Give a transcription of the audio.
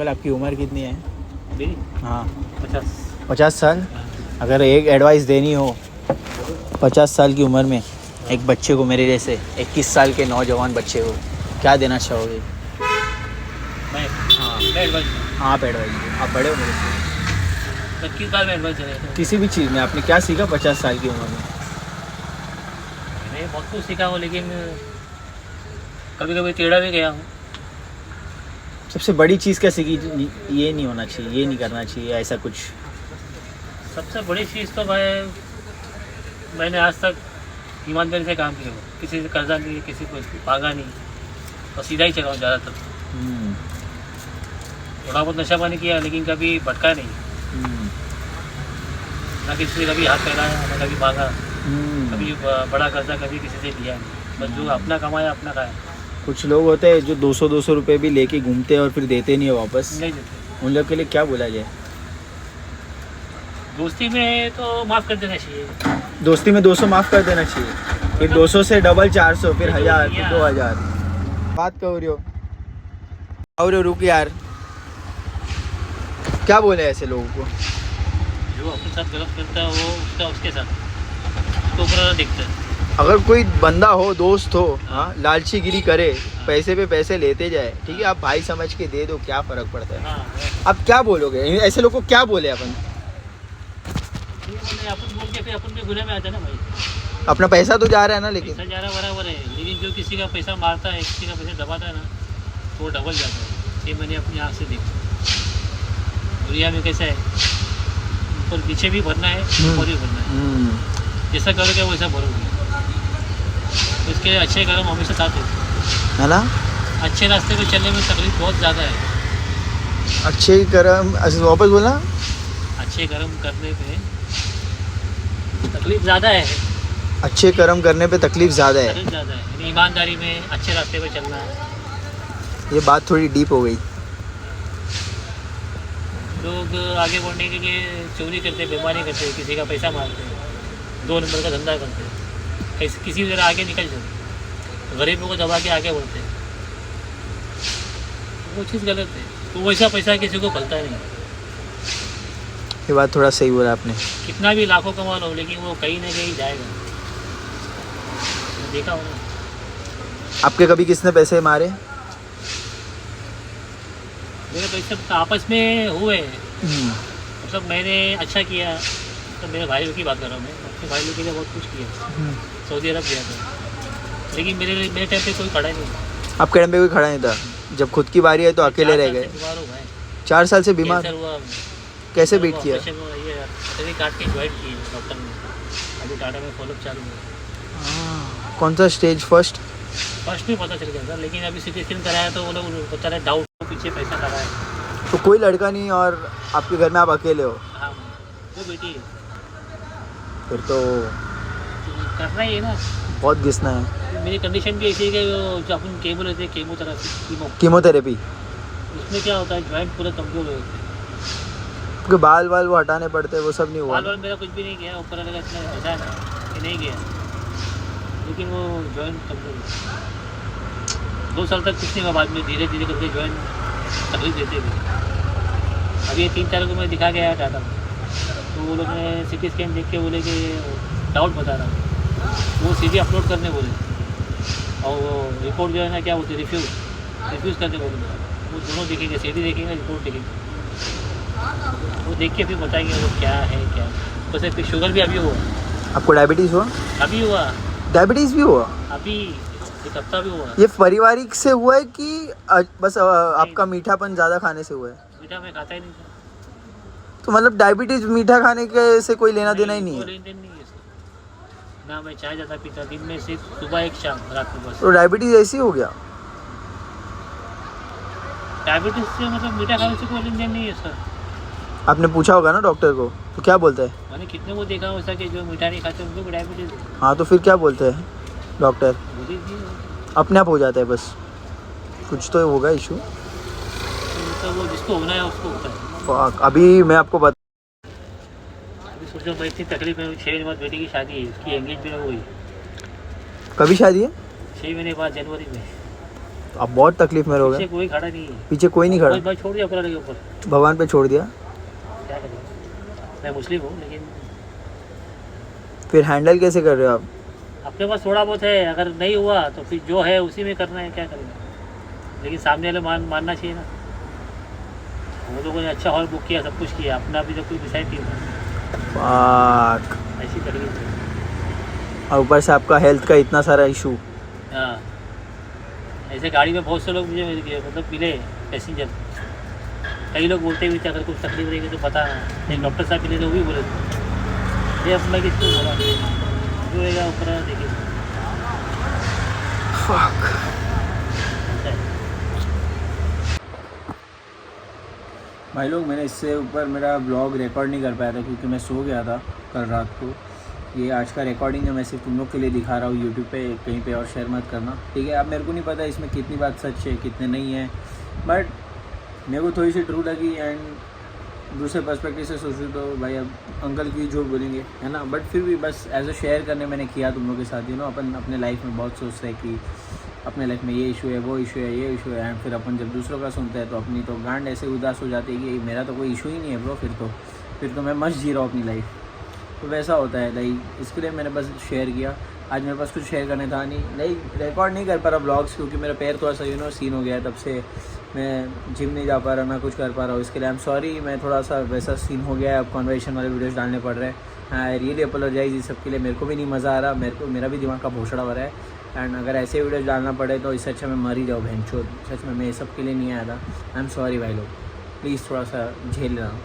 Uncle आपकी उम्र कितनी है? मेरी हाँ 50 साल। अगर एक एडवाइस देनी हो 50 साल की उम्र में एक बच्चे को, मेरे जैसे 21 साल के नौजवान बच्चे को, क्या देना चाहोगे? मैं हाँ एडवाइस आप एडवाइस दो, आप बड़े हो मेरे से। 21 साल में एडवाइस है। किसी भी चीज़ में आपने क्या सीखा 50 साल की उम्र में? मैंने बहुत कुछ सीखा हूँ, लेकिन कभी कभी टेढ़ा भी गया हूँ। सबसे बड़ी चीज़ क्या सीखी? ये नहीं होना चाहिए, ये नहीं करना चाहिए, ऐसा कुछ? सबसे बड़ी चीज़ तो भाई, मैंने आज तक ईमानदारी से काम किया, किसी से कर्जा नहीं, किसी को भागा नहीं, और सीधा ही चला हूँ ज़्यादातर। थोड़ा बहुत नशा पानी किया, लेकिन कभी भटका नहीं, ना किसी से कभी हाथ फैलाया, ना कभी भागा, कभी बड़ा कर्जा कभी किसी से लिया नहीं। बस जो अपना कमाया अपना खाया। कुछ लोग होते हैं जो 200 रुपए भी लेके घूमते हैं और फिर देते नहीं है वापस, नहीं देते। उन लोग के लिए क्या बोला जाए? दोस्ती में तो माफ़ कर देना चाहिए। दोस्ती में 200 माफ़ कर देना चाहिए, फिर 200 से डबल 400, फिर 1000, फिर 2000। बात कर रही हो और रुक यार, क्या बोले ऐसे लोगों को? जो अपने साथ गलत करता है वो उसका उसके साथ उसको ऊपर दिखता है। अगर कोई बंदा हो, दोस्त हो, हाँ, लालची गिरी करे, पैसे पे पैसे लेते जाए, ठीक है, आप भाई समझ के दे दो, क्या फ़र्क पड़ता है? हाँ, अब क्या बोलोगे ऐसे लोग को? क्या बोले अपन? अपन बोल के फिर अपन भी गुनाह में आता है ना भाई। अपना पैसा तो जा रहा है ना, लेकिन पैसा जा रहा बराबर है, लेकिन जो किसी का पैसा मारता है, किसी का पैसा दबाता है ना, तो वो डबल जाता है। ये मैंने अपनी आँख से देखा। दुनिया में कैसा है, ऊपर पीछे भी भरना है, ऊपर भी भरना है। जैसा करोगे वैसा भरोगे। तो इसके अच्छे कर्म हमेशा साथ होते है ना? अच्छे रास्ते पे चलने में तकलीफ बहुत ज़्यादा है। अच्छे कर्म, वापस बोला, अच्छे कर्म करने पे तकलीफ ज़्यादा है। अच्छे कर्म करने पे तकलीफ ज़्यादा है। तकलीफ ज़्यादा है, यानी ईमानदारी में अच्छे रास्ते पे चलना है। ये बात थोड़ी डीप हो गई। लोग आगे बढ़ने के लिए चोरी करते, बेईमानी करते, किसी का पैसा मारते, 2 नंबर का धंधा करते, किसी तरह आगे निकल जाते, गरीबों को दबा के आगे बढ़ते। वो चीज़ गलत है। तो वैसा पैसा किसी को पलता नहीं। ये बात थोड़ा सही बोला आपने। कितना भी लाखों कमा लो, लेकिन वो कहीं ना कहीं जाएगा। देखा हो ना? आपके कभी किसने पैसे मारे? मेरे पैसे आपस में हुए, मतलब मैंने अच्छा किया, तो मेरे भाई लोग की बात कर रहा हूँ मैं, अपने भाई लोग के लिए बहुत कुछ किया, सऊदी अरब गया था, लेकिन मेरे टाइम पे कोई खड़ा नहीं था। आपके टाइम पे कोई खड़ा नहीं था? जब खुद की बारी है तो अकेले रह गए? 4 साल से बीमार? हुआ। कैसे बीट किया? ये काट के ज्वाइन किए डॉक्टर ने, अभी टाटा में फॉलोअप चालू है। कौन सा स्टेज? फर्स्ट में पता चल गया था, लेकिन अभी सिटी स्कैन कराया तो वो लोग बता रहे डाउट, पीछे पैसा लगा है। तो कोई लड़का नहीं और आपके घर में आप अकेले हो? हाँ, वो बेटी है। फिर तो करना ही है ना, बहुत घिसना है। मेरी कंडीशन भी ऐसी है कि जो अपन केमो लेते हैं, कीमोथेरेपी, उसमें क्या होता है, जॉइंट पूरे कमजोर हो जाते हैं। आपके बाल वो हटाने पड़ते हैं, वो सब नहीं हुआ? बाल मेरा कुछ भी नहीं गया, ऊपर वाले का इतना ऐसा है कि नहीं गया, लेकिन वो जॉइंट कमजोर हो 2 साल तक कुछ नहीं हुआ, बाद में धीरे धीरे करके जॉइंट तकलीफ देते गए। अभी 3-4 को मैं दिखा गया टाटा में, तो वो लोग ने सिटी स्कैन देख के बोले कि डाउट बता रहा, वो सीधे अपलोड करने बोले, और वो रिपोर्ट जो है ना, क्या बोलते रिफ्यूज़ करने बोले। वो दोनों देखेंगे, सीधी देखेंगे, रिपोर्ट देखेंगे, वो देख के फिर बताएंगे वो क्या है क्या। वैसे फिर शुगर भी अभी हुआ। आपको डायबिटीज़ हुआ? अभी हुआ। डायबिटीज़ भी हुआ? अभी 1 हफ्ता भी हुआ। ये पारिवारिक से हुआ है कि बस आपका मीठापन ज़्यादा खाने से हुआ है? मीठा मैं खाता ही नहीं था। तो मतलब डायबिटीज़ मीठा खाने के से कोई लेना देना ही नहीं है? लेन देन नहीं है ना, मैं चाय ज़्यादा पीता, दिन में सिर्फ सुबह 1 शाम, रात को बस। तो डायबिटीज़ ऐसी हो गया? डायबिटीज़ से मतलब मीठा खाने से कोई लेन देन नहीं है सर। आपने पूछा होगा ना डॉक्टर को, तो क्या बोलते हैं? मैंने कितने को देखा वैसा कि जो मीठा नहीं खाते उनको भी डायबिटीज़ है। हाँ, तो फिर क्या बोलते हैं डॉक्टर? अपने आप हो जाता है, बस कुछ तो होगा इशू। तो वो जिसको होना है उसको होता है। अभी मैं आपको बता, अभी सोचो, मैं इतनी तकलीफ में 6 महीने बाद बेटी की शादी है, उसकी एंगेजमेंट हुई। कभी शादी है? 6 महीने बाद जनवरी में। आप बहुत तकलीफ में रहोगे। पीछे कोई खड़ा नहीं है, पीछे कोई नहीं खड़ा, भाई छोड़ दिया ऊपर वाले के ऊपर, भगवान पे छोड़ दिया। क्या करें, मैं मुस्लिम हूँ लेकिन फिर हैंडल कैसे कर रहे हो आप? अपने पास थोड़ा बहुत है, अगर नहीं हुआ तो फिर जो है उसी में करना है, क्या करेंगे, लेकिन सामने वाले मानना चाहिए ना। वो लोगों ने अच्छा हॉल बुक किया, सब कुछ किया, अपना भी तो कोई डिसाइड नहीं हुआ, पाक। ऐसी तकलीफ है। और ऊपर से आपका हेल्थ का इतना सारा इशू। हाँ, ऐसे गाड़ी में बहुत से लोग मुझे मतलब मिले पैसेंजर, कई लोग बोलते भी थे अगर कुछ तकलीफ रहेगी तो बताना। एक डॉक्टर साहब मिले थे, वो भी बोले थे। ये अब मैं किसको बोला, जो रहेगा ऊपर देखिए। भाई लोग, मैंने इससे ऊपर मेरा ब्लॉग रिकॉर्ड नहीं कर पाया था क्योंकि मैं सो गया था कल रात को। ये आज का रिकॉर्डिंग है, मैं सिर्फ तुम लोग के लिए दिखा रहा हूँ यूट्यूब पे, कहीं पे और शेयर मत करना, ठीक है। अब मेरे को नहीं पता इसमें कितनी बात सच है कितने नहीं है, बट मेरे को थोड़ी सी ट्रू लगी। एंड दूसरे पर्सपेक्टिव से सोचूँ तो भाई अब अंकल की जो बोलेंगे, है ना, बट फिर भी बस एज अ शेयर करने मैंने किया तुम लोग के साथ। अपन अपने लाइफ में बहुत सोचते हैं कि अपने लाइफ में ये इशू है, वो इशू है, ये इशू है, एंड फिर अपन जब दूसरों का सुनते हैं तो अपनी तो गांड ऐसे उदास हो जाती है कि मेरा तो कोई इशू ही नहीं है ब्रो, फिर तो मैं मस्त जी रहा हूँ अपनी लाइफ। तो वैसा होता है लाइक, इसके लिए मैंने बस शेयर किया। आज मेरे पास कुछ शेयर करने था नहीं, लाइक रिकॉर्ड नहीं कर पा रहा ब्लॉग्स क्योंकि मेरा पैर थोड़ा सा सीन हो गया है, तब से मैं जिम नहीं जा पा रहा, ना कुछ कर पा रहा हूँ। इसके लिए आई एम सॉरी, मैं थोड़ा सा वैसा सीन हो गया है, अब कॉन्वर्सेशन वाले वीडियोस डालने पड़ रहे हैं। आई रियली अपोलोजाइज इस सब के लिए, मेरे को भी नहीं मज़ा आ रहा, मेरा भी दिमाग का भोसड़ा हो रहा है। एंड अगर ऐसे वीडियोस डालना पड़े तो इससे अच्छा मैं मर ही जाऊँ बहनचोद। सच में मैं ये सब के लिए नहीं आया था। आई एम सॉरी भाई लोग, प्लीज़ थोड़ा सा झेल रहा हूँ।